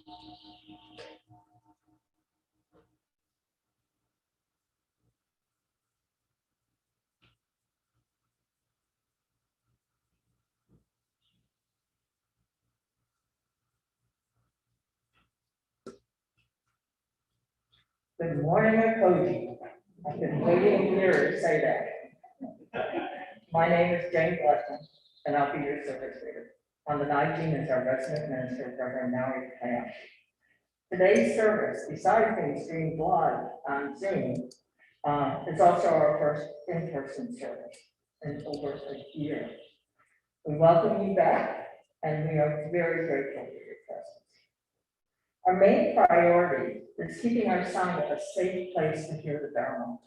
Good morning, Ekoji. I've been waiting here to say that. My name is Jane Blessing, and I'll be your service leader. On the 19th is our resident minister, Reverend Maui Kaya. Today's service, besides being streamed live on Zoom, is also our first in-person service in over a year. We welcome you back, and we are very grateful for your presence. Our main priority is keeping our sound a safe place to hear the Dharma.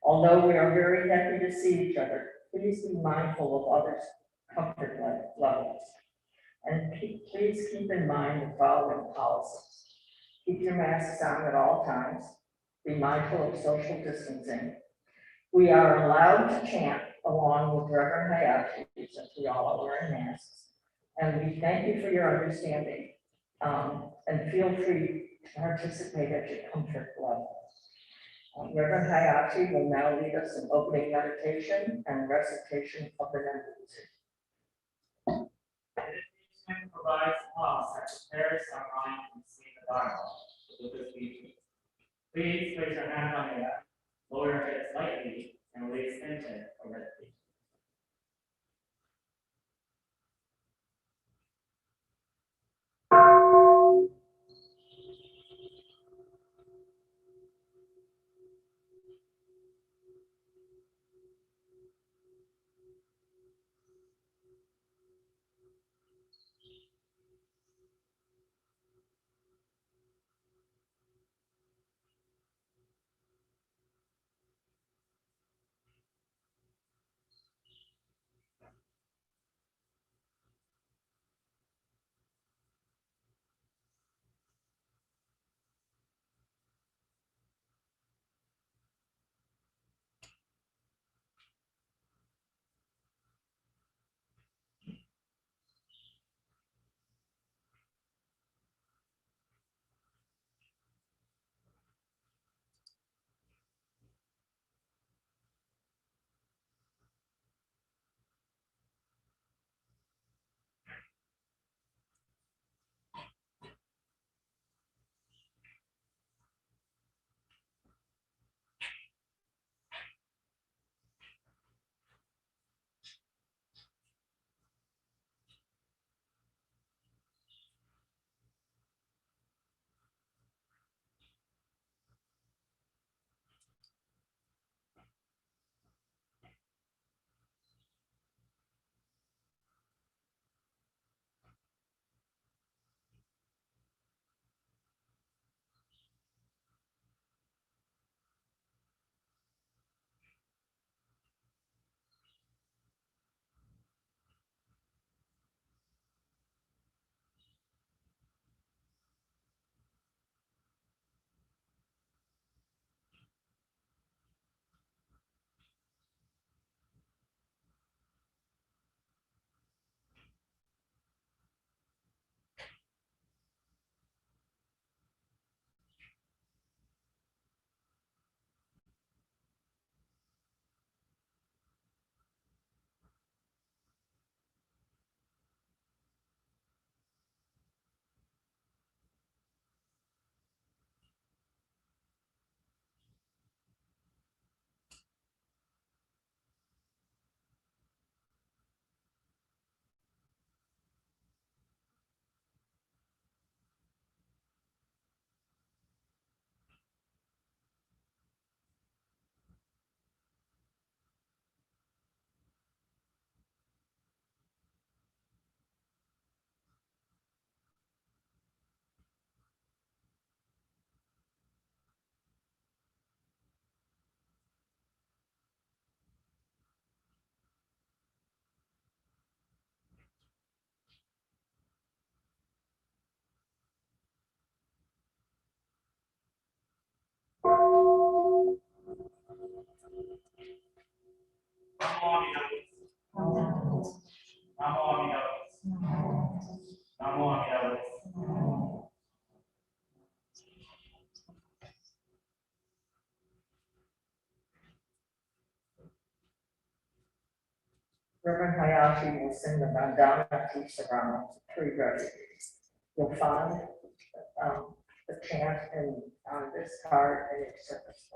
Although we are very happy to see each other, please be mindful of others' comfort levels. And please keep in mind the following policies. Keep your masks on at all times. Be mindful of social distancing. We are allowed to chant along with Reverend Hayashi, since we all are wearing masks. And we thank you for your understanding. And feel free to participate at your comfort level. Reverend Hayashi will now lead us in opening meditation and recitation of the Nandita. Meditation provides pause that prepares our mind to see the Dharma with this teaching. Please place your hand on your lap, lower your head slightly, and release tension over the feet. Reverend Hayashi will sing the Mandana Peace around to 3 refugees. You'll find the chant on this card and its surface.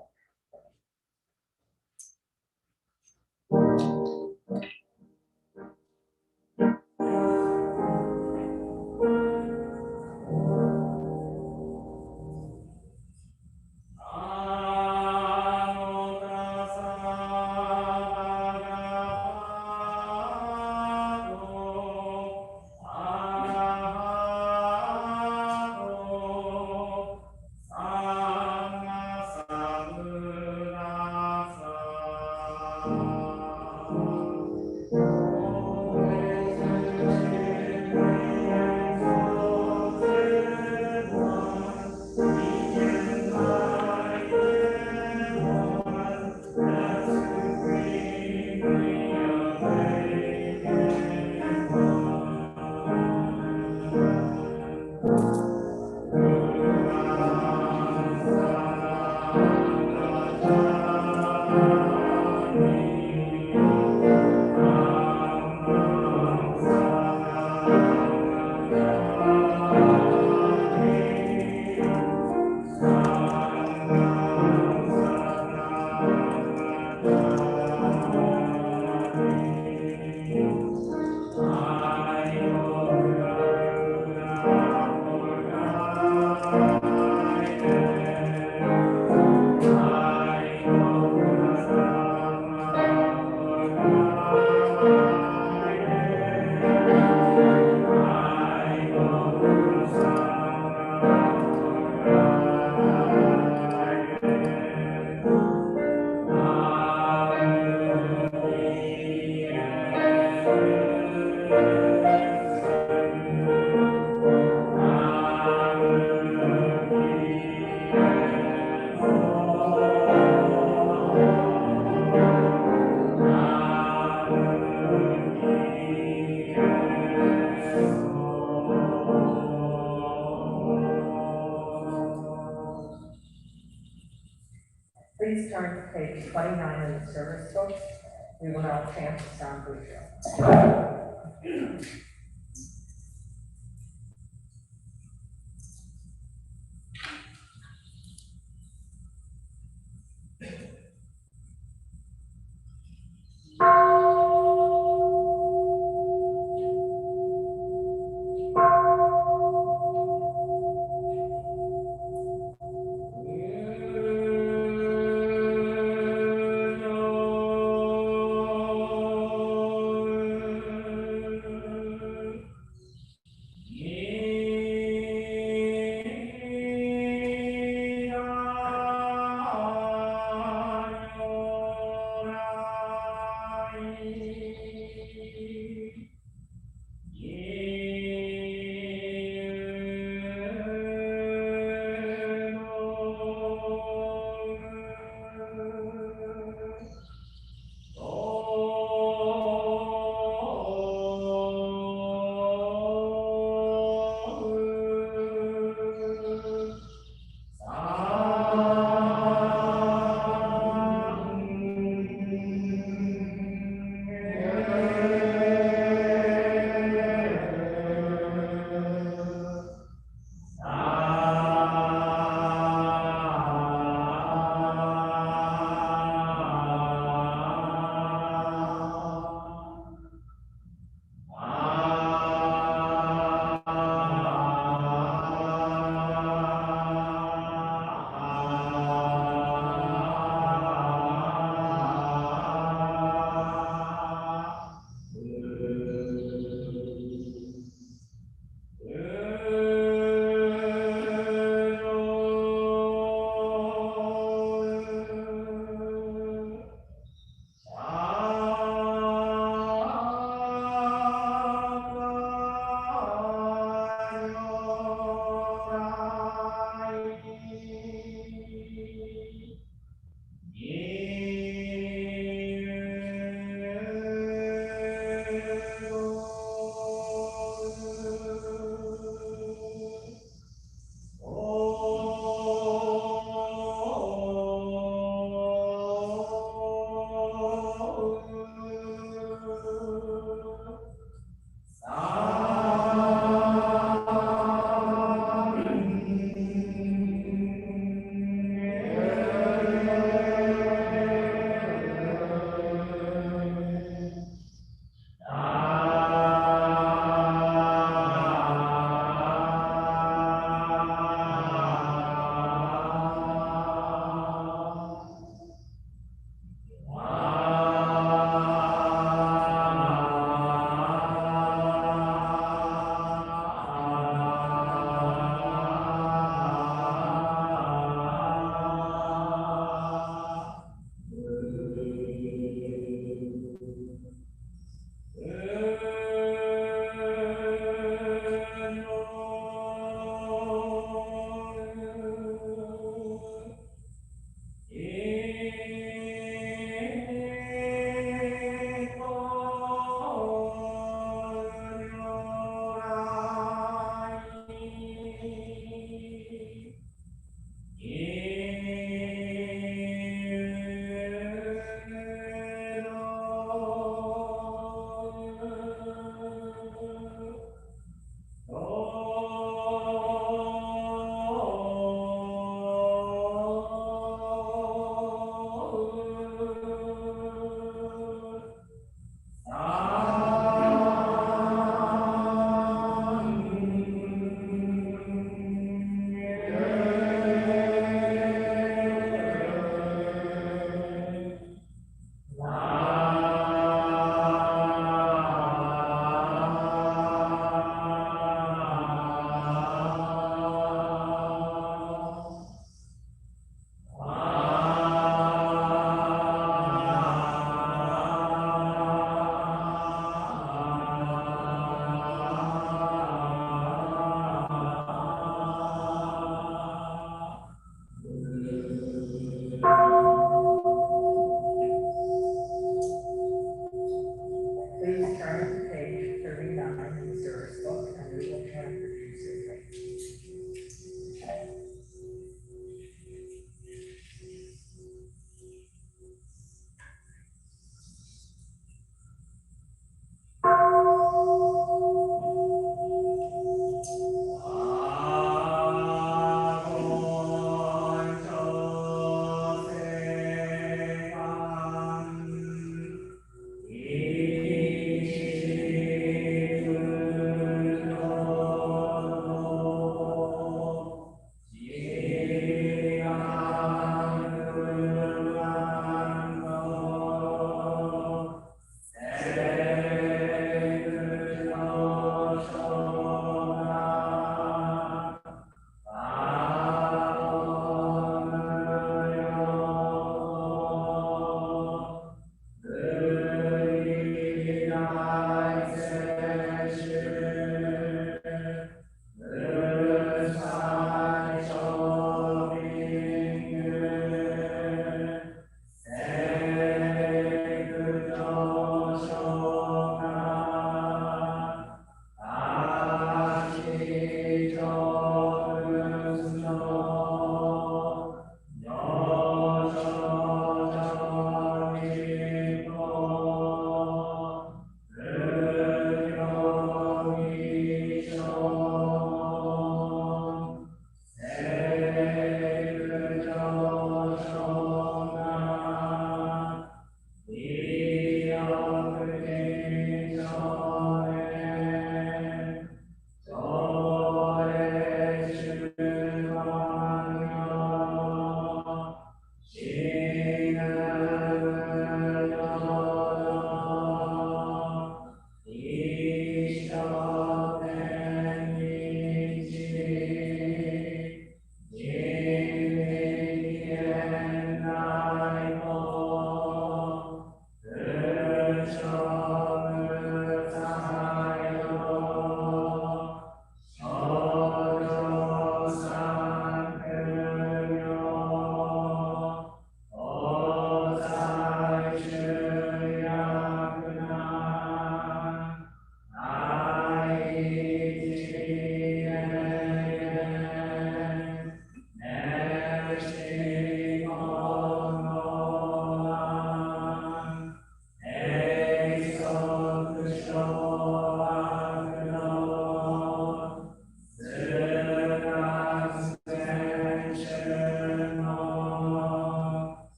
Please turn to page 29 of the service book. We will now chant the Sound Buddha.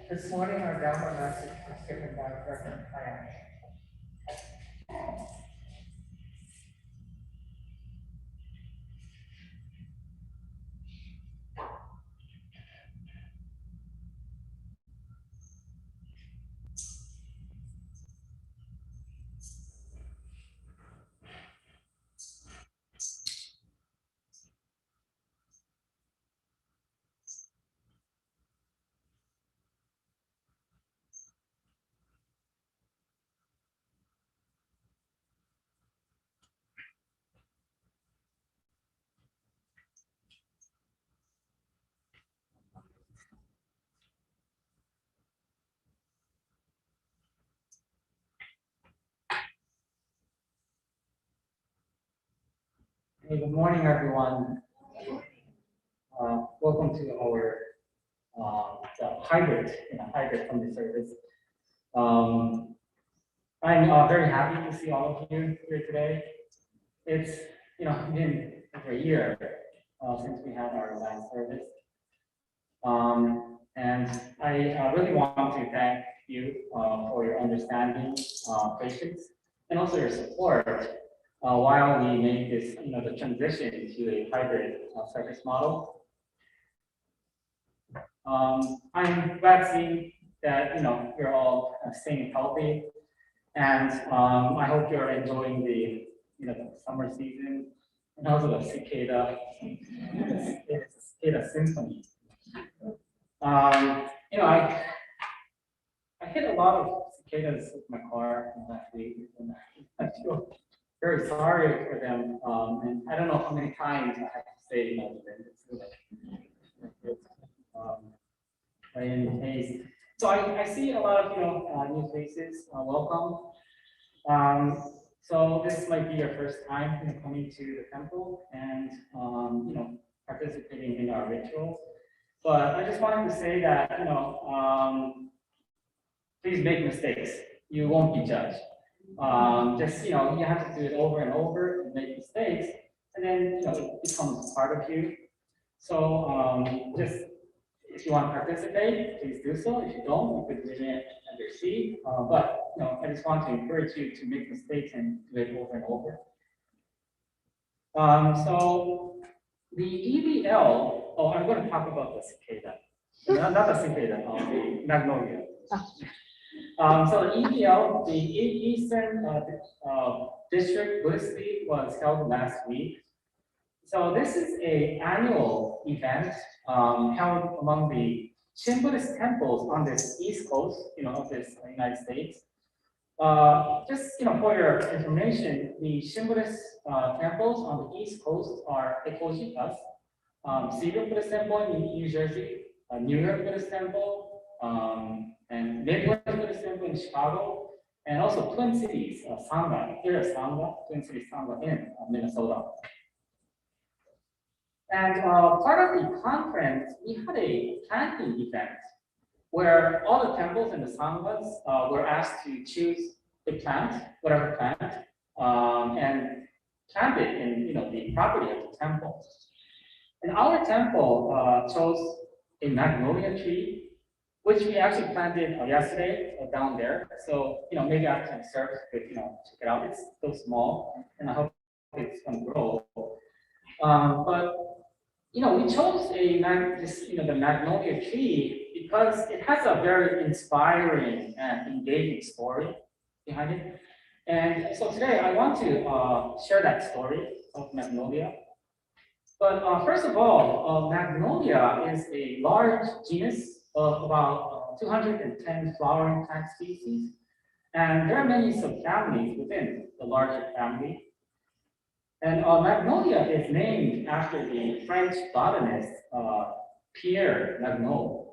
This morning, our Dharma message was given by Reverend Kaya. Hey, good morning, everyone. Welcome to our the hybrid Sunday service. I'm very happy to see all of you here today. It's been over a year since we had our last service, and I really want to thank you for your understanding, patience, and also your support while we make this the transition to a hybrid service model. I'm glad seeing that you're all staying healthy, and I hope you're enjoying the the summer season and also the cicada symphony. I hit a lot of cicadas with my car last week, and I feel very sorry for them. And I don't know how many times I have to say to them. By any case, so I see a lot of new faces. Welcome. So this might be your first time coming to the temple and participating in our rituals. But I just wanted to say that please make mistakes. You won't be judged. Just you have to do it over and over and make mistakes, and then it becomes part of you. So just if you want to participate, please do so. If you don't, you could remain at your seat. But I just want to encourage you to make mistakes and do it over and over. So the EVL oh, I'm going to talk about the cicada. Not the cicada, the magnolia. So the EPL, the Eastern District Buddhist League was held last week. So this is an annual event held among the Shin Buddhist temples on this East Coast, of this United States. Just for your information, the Shin Buddhist temples on the East Coast are Ekoji Buddhist, Cedar Buddhist Temple in New Jersey, New York Buddhist Temple, and Midwest Buddhist Temple in Chicago, and also Twin Cities, Sangha, Twin Cities Sangha in Minnesota. And part of the conference, we had a planting event where all the temples and the sanghas were asked to choose a plant, whatever plant, and plant it in the property of the temple. And our temple chose a magnolia tree, which we actually planted yesterday down there. So maybe after the service, could check it out. It's still small, and I hope it's going to grow. But we chose the magnolia tree because it has a very inspiring and engaging story behind it. And so today I want to share that story of magnolia. But first of all, magnolia is a large genus of about 210 flowering plant species. And there are many subfamilies within the larger family. And magnolia is named after the French botanist Pierre Magnolia.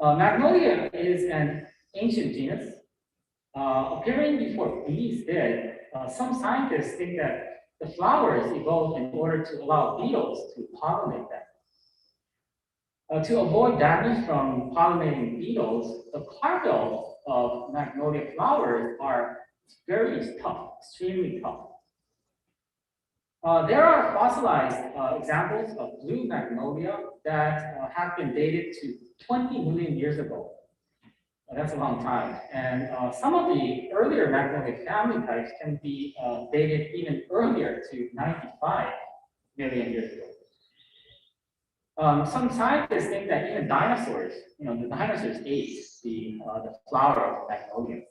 Magnolia is an ancient genus. Appearing before bees did, some scientists think that the flowers evolved in order to allow beetles to pollinate them. To avoid damage from pollinating beetles, the carpels of magnolia flowers are very tough, extremely tough. There are fossilized examples of blue magnolia that have been dated to 20 million years ago. That's a long time. And some of the earlier magnolia family types can be dated even earlier to 95 million years ago. Some scientists think that even dinosaurs, the dinosaurs ate the flower of magnolia.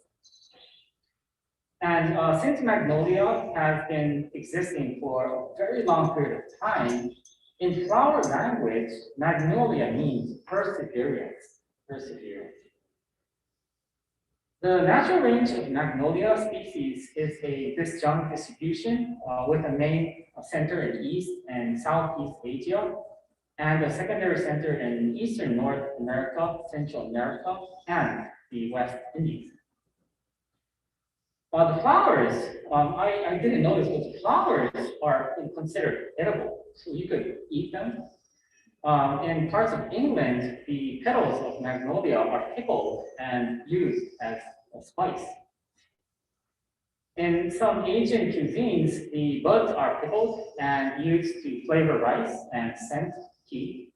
And since magnolia has been existing for a very long period of time, in flower language, magnolia means perseverance. The natural range of magnolia species is a disjunct distribution with a main center in East and Southeast Asia, and a secondary center in Eastern North America, Central America, and the West Indies. The flowers, I didn't notice, but the flowers are considered edible, so you could eat them. In parts of England, the petals of magnolia are pickled and used as a spice. In some Asian cuisines, the buds are pickled and used to flavor rice and scent tea.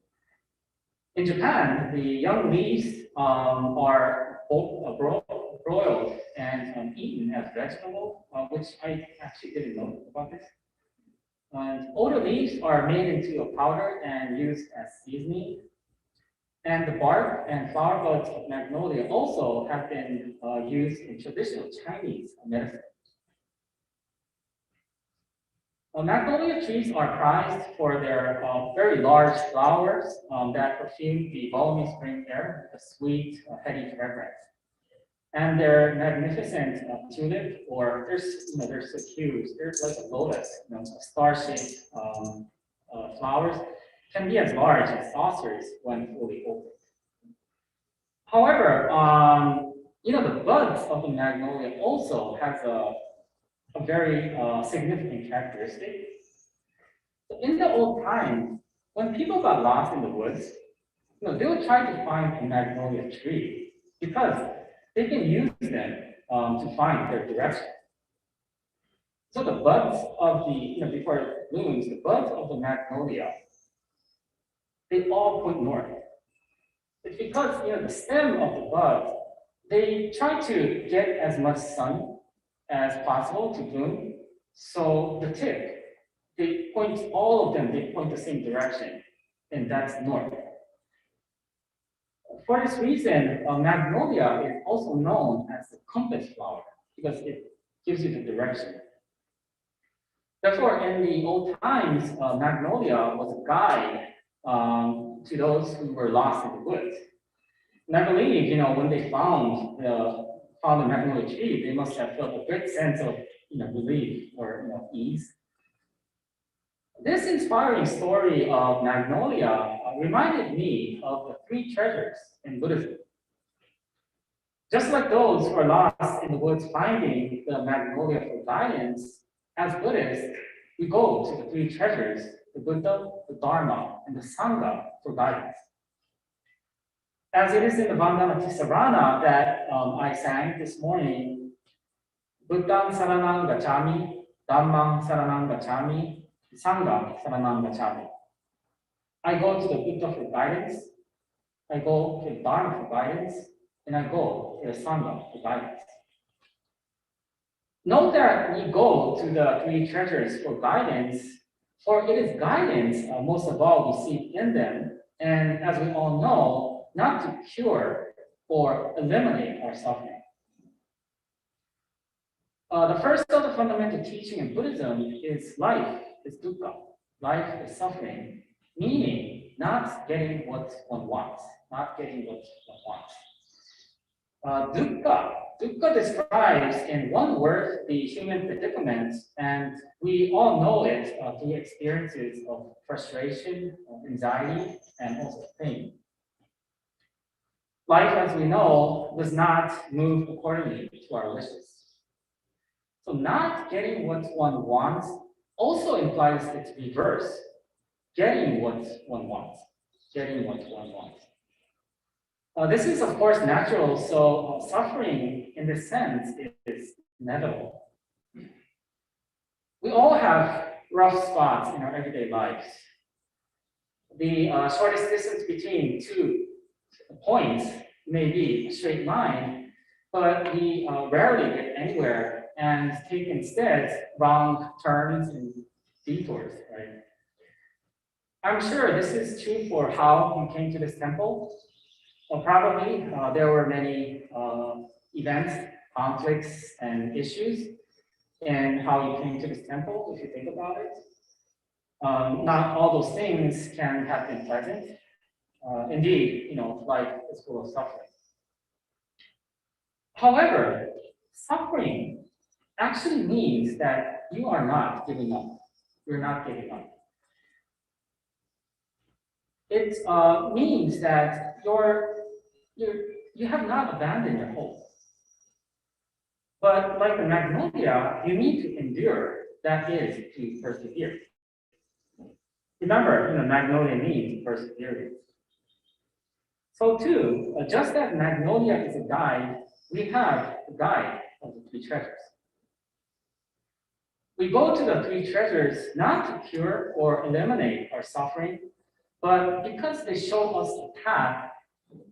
In Japan, the young leaves are broiled and eaten as vegetable, which I actually didn't know about this. And older leaves are made into a powder and used as seasoning. And the bark and flower buds of magnolia also have been used in traditional Chinese medicine. Magnolia trees are prized for their very large flowers that perfume the balmy spring air with a sweet, heady fragrance. And their magnificent tulip, or they're so huge. They're like a lotus, star-shaped flowers, can be as large as saucers when fully open. However, the buds of the magnolia also has a very significant characteristic. So in the old times, when people got lost in the woods, they would try to find a magnolia tree because they can use them to find their direction. So the buds of before it blooms, the buds of the magnolia, they all point north. It's because the stem of the bud, they try to get as much sun as possible to bloom. So the tip they point, all of them, they point the same direction, and that's north. For this reason, magnolia is also known as the compass flower because it gives you the direction. Therefore, in the old times, magnolia was a guide to those who were lost in the woods. And I believe, when they found the magnolia tree, they must have felt a great sense of, relief or, ease. This inspiring story of magnolia reminded me of the three treasures in Buddhism. Just like those who are lost in the woods finding the magnolia for guidance, as Buddhists, we go to the three treasures, the Buddha, the Dharma, and the Sangha for guidance. As it is in the Vandana Tisarana that I sang this morning, Buddham Saranang Gacchami, Dhammam Saranang Gacchami, Sangha Saranang Gacchami. I go to the Buddha for guidance, I go to the Dharma for guidance, and I go to the Sangha for guidance. Note that we go to the three treasures for guidance, for it is guidance most of all we seek in them, and as we all know, not to cure or eliminate our suffering. The first of the fundamental teaching in Buddhism is life is dukkha, life is suffering, meaning not getting what one wants, not getting what one wants. Dukkha describes in one word the human predicament, and we all know it through experiences of frustration, anxiety, and also pain. Life, as we know, does not move accordingly to our wishes. So not getting what one wants also implies its reverse, getting what one wants, getting what one wants. This is, of course, natural, so suffering in this sense is inevitable. We all have rough spots in our everyday lives. The shortest distance between 2 points may be a straight line, but we rarely get anywhere and take instead wrong turns and detours, right? I'm sure this is true for how you came to this temple. Well, probably there were many events, conflicts, and issues in how you came to this temple, if you think about it. Not all those things can have been pleasant. Indeed, life is full of suffering. However, suffering actually means that you are not giving up. You're not giving up. It means that you have not abandoned your hope. But like the magnolia, you need to endure. That is to persevere. Remember, magnolia means perseverance. So too, just as magnolia is a guide, we have the guide of the three treasures. We go to the three treasures not to cure or eliminate our suffering, but because they show us the path,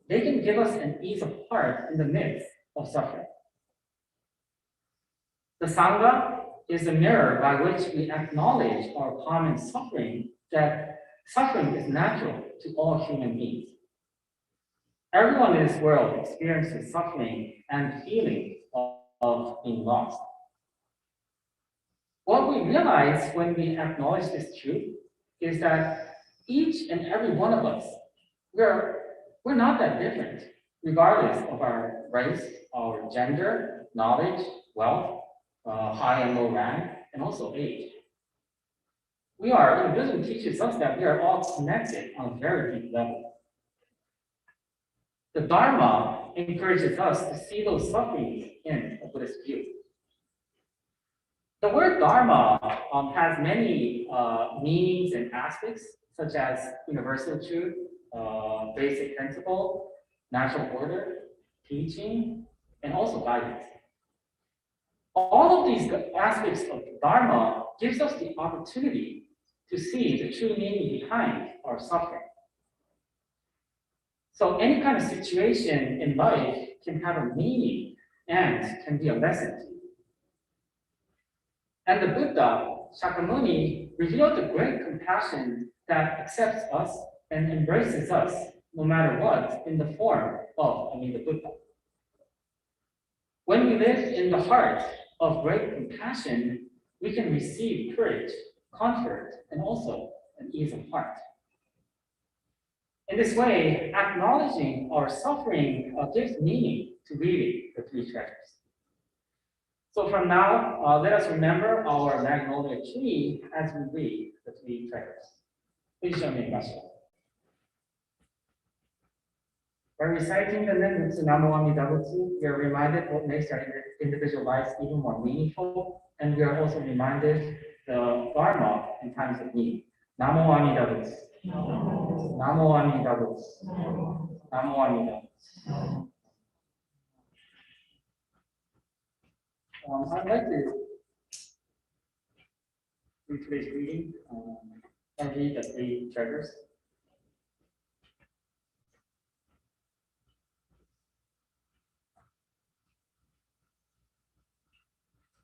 they can give us an ease of heart in the midst of suffering. The Sangha is a mirror by which we acknowledge our common suffering, that suffering is natural to all human beings. Everyone in this world experiences suffering and feeling of being lost. What we realize when we acknowledge this truth is that each and every one of us, we're not that different, regardless of our race, our gender, knowledge, wealth, high and low rank, and also age. Buddhism teaches us that we are all connected on a very deep level. The Dharma encourages us to see those sufferings in a Buddhist view. The word Dharma has many meanings and aspects, such as universal truth, basic principle, natural order, teaching, and also guidance. All of these aspects of Dharma gives us the opportunity to see the true meaning behind our suffering. So any kind of situation in life can have a meaning and can be a lesson to you. And the Buddha, Shakyamuni, reveal the great compassion that accepts us and embraces us no matter what in the form of Amida Buddha. When we live in the heart of great compassion, we can receive courage, comfort, and also an ease of heart. In this way, acknowledging our suffering gives meaning to reading the three treasures. So from now, let us remember our magnolia tree as we read the three treasures. Please join me in Russia. By reciting the Nenbutsu Namo Amida Butsu, we are reminded what makes our individual lives even more meaningful, and we are also reminded the Dharma in times of need. Namo Amida Butsu. Namo Amida Butsu. Namo Amida Butsu. I'd like to read today's reading and read the three treasures.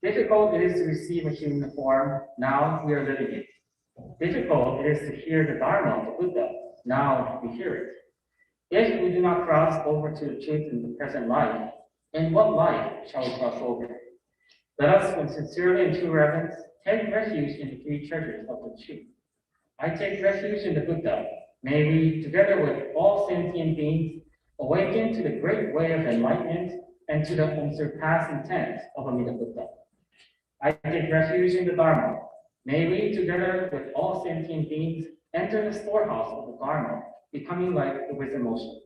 Difficult it is to receive a human form, now we are living it. Difficult it is to hear the Dharma of the Buddha, now we hear it. If we do not cross over to the truth in the present life, in what life shall we cross over? Let us, with sincerely and true reverence, take refuge in the three treasures of the truth. I take refuge in the Buddha. May we, together with all sentient beings, awaken to the great way of enlightenment and to the unsurpassed intent of Amida Buddha. I take refuge in the Dharma. May we, together with all sentient beings, enter the storehouse of the Dharma, becoming like the wisdom ocean.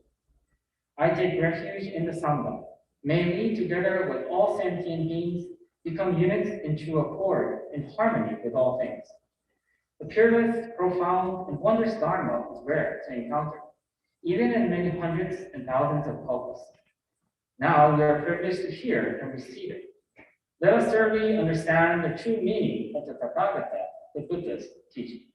I take refuge in the Sangha. May we, together with all sentient beings, become units in true accord, in harmony with all things. The peerless, profound, and wondrous Dharma is rare to encounter, even in many hundreds and thousands of kalpas. Now we are privileged to hear and receive it. Let us thoroughly understand the true meaning of the Tathagata, the Buddha's teaching.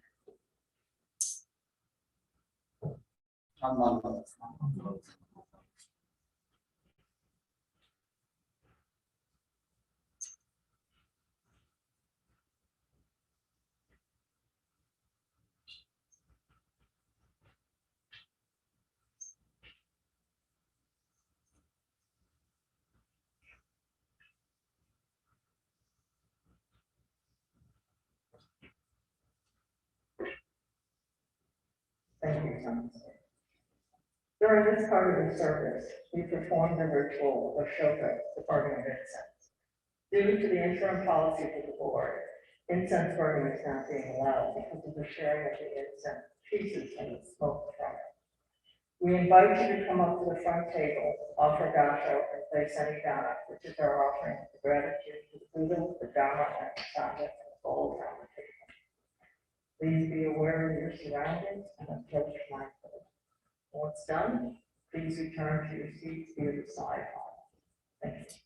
Thank you, Thomas. During this part of the service, we performed the ritual of Shoka, the burning of incense. Due to the interim policy of the board, incense burning is not being allowed because of the sharing of the incense pieces and the smoke from it. We invite you to come up to the front table, offer gasho, and place any dana, which is our offering of gratitude to the Buddha, the Dharma, and the Sangha, and the whole on the table. Please be aware of your surroundings and approach mindfully. Once done, please return to your seats near the side hall. Thank you.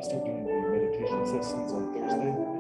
we start doing the meditation sessions on Thursday?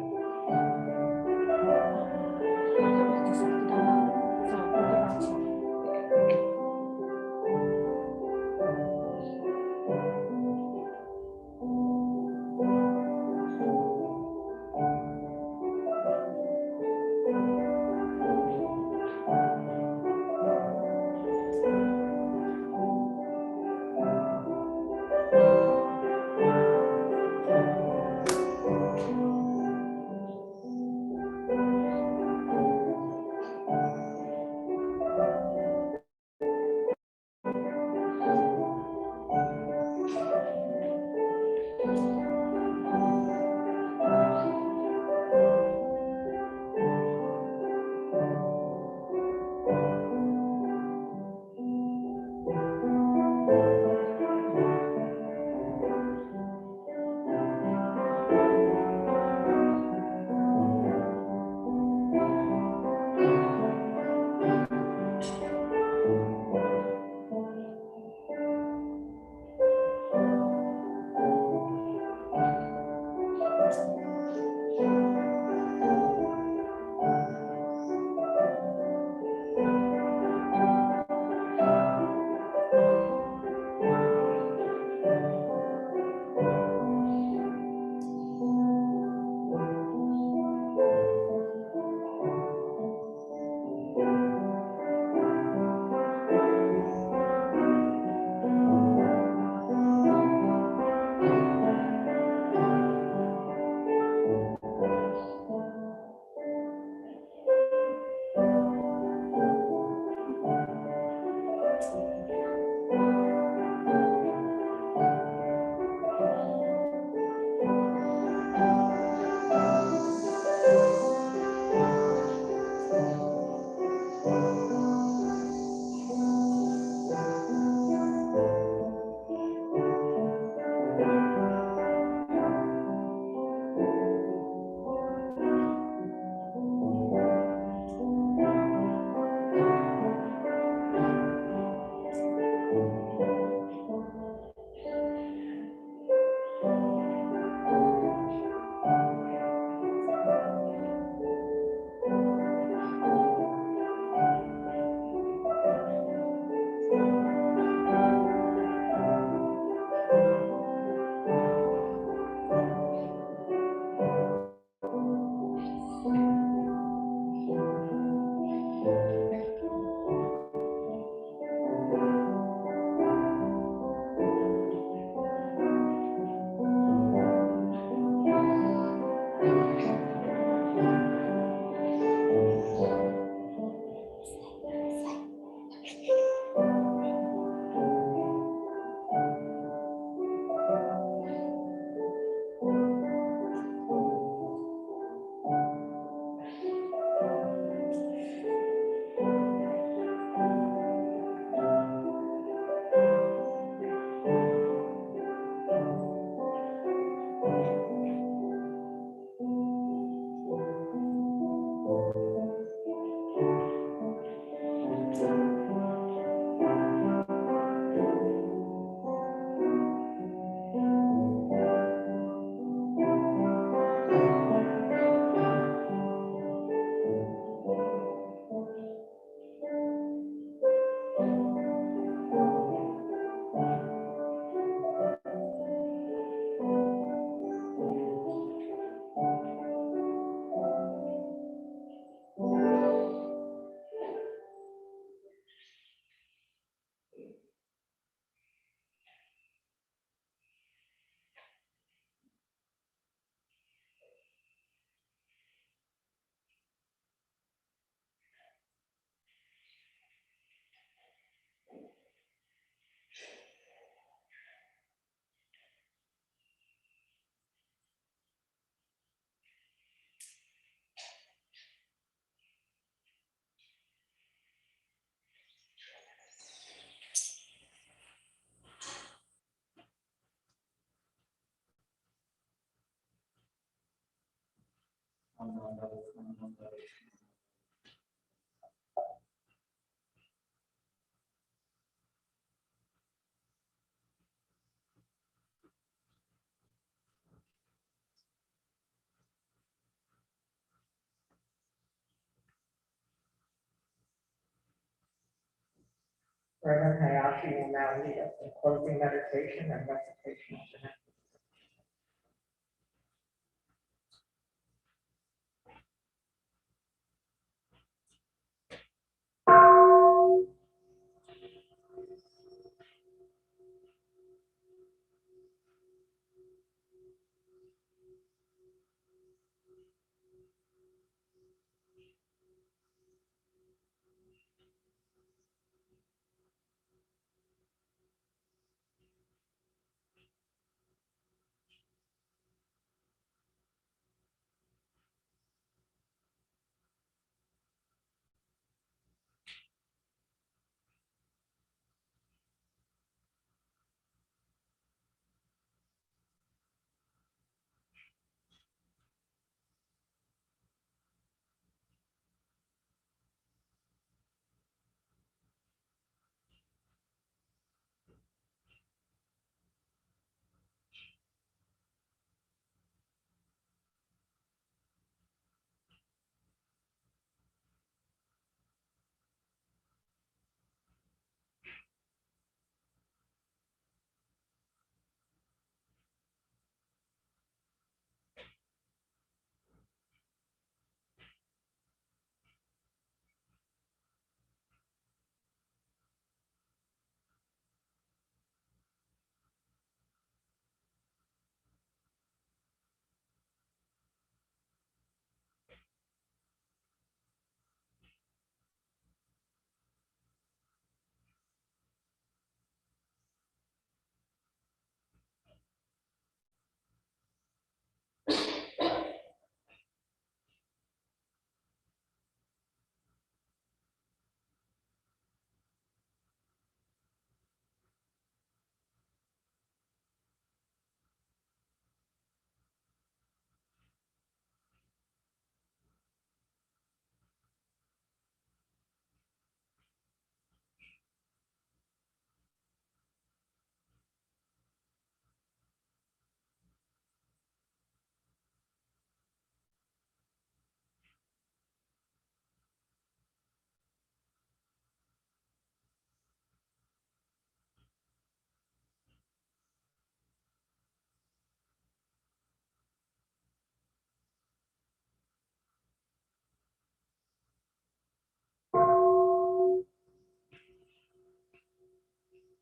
Reverend Hayashi will now lead us in closing meditation and recitation of the next.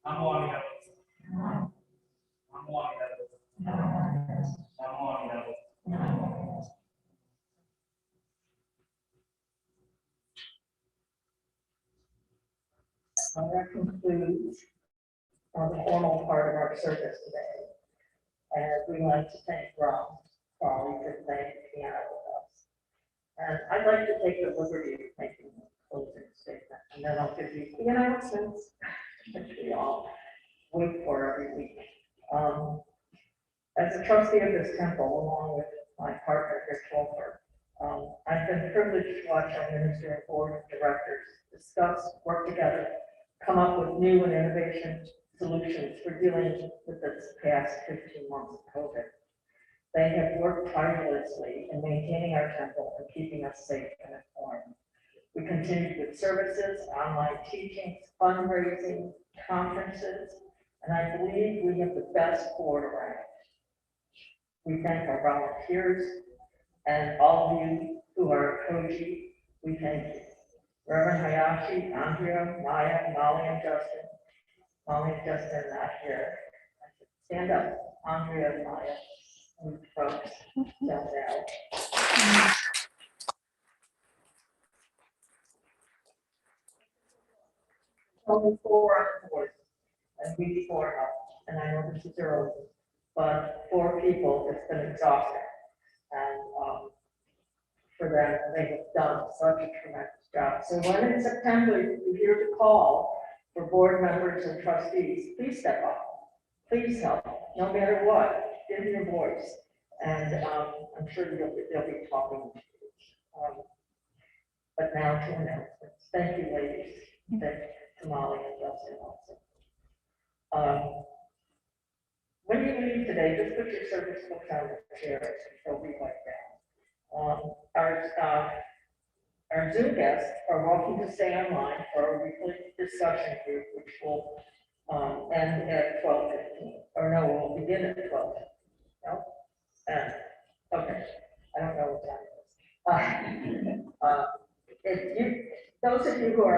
Namo Amida Buddhist. Namo Amida Buddhist. Namo Amida Buddhist. That concludes the formal part of our service today. And we'd like to thank Rob Crawley for playing the piano with us. And I'd like to take the liberty of making a closing statement, and then I'll give you the announcements, which we all wait for every week. As a trustee of this temple, along with my partner, Rich Wolfer, I've been privileged to watch our minister and board of directors discuss, work together, come up with new and innovation solutions for dealing with this past 15 months of COVID. They have worked tirelessly in maintaining our temple and keeping us safe and informed. We continued with services, online teachings, fundraising, conferences, and I believe we have the best board around. We thank our volunteers and all of you who are Ekoji. We thank you. Reverend Hayashi, Andrea, Maya, Molly, and Justin. Molly and Justin are not here. Stand up, Andrea and Maya, and folks down there. Only 4 on the board, and we 4 up, and I know this is early, but 4 people, it's been exhausting. And for them, they have done such a tremendous job. So when in September you hear the call for board members and trustees, please step up, please help, no matter what, give your voice. And I'm sure they'll be talking. But now to announcements. Thank you, ladies. Thank you to Molly and Justin also. When you leave today, just put your service books on the chairs, they'll be wiped down. Our Our Zoom guests are welcome to stay online for our weekly discussion group, which will end at 12:15, or no, we'll begin at 12. No? Okay, I don't know what time it is. If you, those of you who are